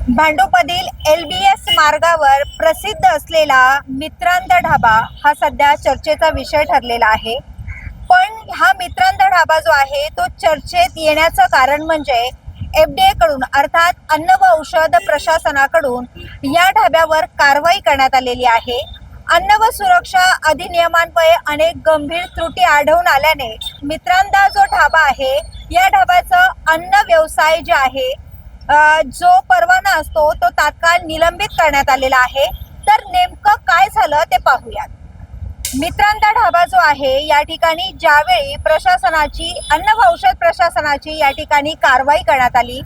भांडूपमधील LBS मार्गावर प्रसिद्ध असलेला मित्रांद ढाबा हा सध्या चर्चेचा विषय ठरलेला आहे। पण हा मित्रांद ढाबा जो आहे तो चर्चेत येण्याचं कारण म्हणजे FDA कडून अर्थात अन्न व औषध प्रशासनाकडून या ढाब्यावर कारवाई करण्यात आलेली आहे। अन्न व सुरक्षा अधिनियमान्वये अनेक गंभीर त्रुटी आढळून आल्याने मित्रांदा जो ढाबा आहे या ढाब्याचं अन्न व्यवसाय जे आहे जो परवाना असतो तो तात्काळ निलंबित करण्यात आलेला आहे। तर नेमकं काय झालं ते पाहूयात। मित्रांदा ढाबा जो आहे या ठिकाणी ज्यावेळी प्रशासनाची अन्न व औषध प्रशासनाची या ठिकाणी कारवाई करण्यात आली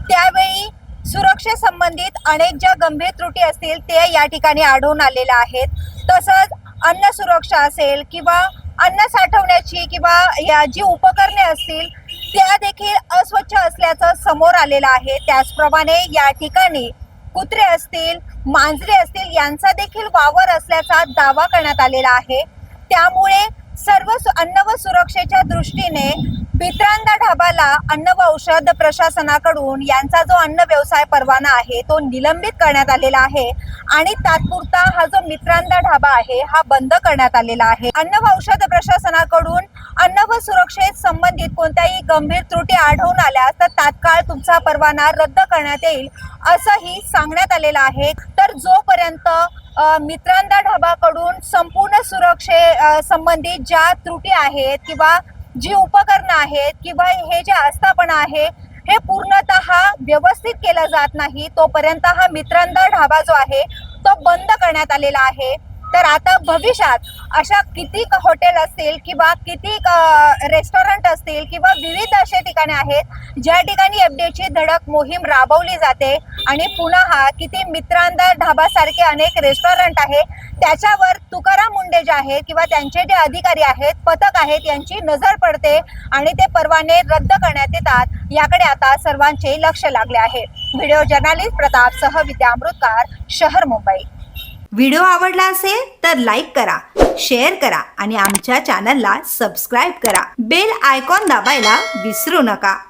त्यावेळी सुरक्षेसंबंधित अनेक ज्या गंभीर त्रुटी असतील ते या ठिकाणी आढळून आलेल्या आहेत। तसंच अन्न सुरक्षा असेल किंवा अन्न साठवण्याची किंवा या जी उपकरणे असतील त्या देखील अस्वच्छ असल्याचं समोर आलेलं आहे। त्याचप्रमाणे या ठिकाणी कुत्रे असतील, मांजरे असतील यांचा देखील वावर असल्याचा दावा करण्यात आलेला आहे। त्यामुळे सर्व अन्न व सुरक्षेच्या दृष्टीने मित्रांदा ढाबाला अन्न व औषध प्रशासनाकडून यांचा जो अन्न व्यवसाय परवाना आहे तो निलंबित करण्यात आलेला आहे आणि तात्पुरता हा जो मित्रांदा ढाबा आहे हा बंद करण्यात आलेला आहे। अन्न व औषध प्रशासनाकडून अन्न व सुरक्षेत संबंधित कोणत्याही गंभीर त्रुटी आढळून आल्यास तर तात्काळ तुमचा परवाना रद्द करण्यात येईल असंही सांगण्यात आलेलं आहे। तर जोपर्यंत मित्रांदा ढाबाकडून संपूर्ण सुरक्षे संबंधित ज्या त्रुटी आहेत किंवा जी उपकरणं आहेत किंवा हे जे आस्थापना आहे हे पूर्णतः व्यवस्थित केलं जात नाही तोपर्यंत हा मित्रांदा ढाबा जो आहे तो बंद करण्यात आलेला आहे। तर आता भविष्यात अशा किती हॉटेल असतील किंवा किती रेस्टॉरंट असतील किंवा विविध असे ठिकाणे आहेत ज्या ठिकाणी एफडीएची धडक मोहीम राबवली जाते आणि पुन्हा किती मित्रांदा ढाबासारखे अनेक रेस्टॉरंट आहे त्याच्यावर तुकाराम मुंडे जे आहेत किंवा त्यांचे जे अधिकारी आहेत पथक आहेत यांची नजर पडते आणि ते परवाने रद्द करण्यात येतात याकडे आता सर्वांचे लक्ष लागले आहे। व्हिडिओ जर्नलिस्ट प्रताप सह विद्या अमृतकार, शहर मुंबई। व्हिडिओ आवडला असेल तर लाईक करा, शेअर करा आणि आमच्या चॅनलला सबस्क्राईब करा। बेल आयकॉन दाबायला विसरू नका।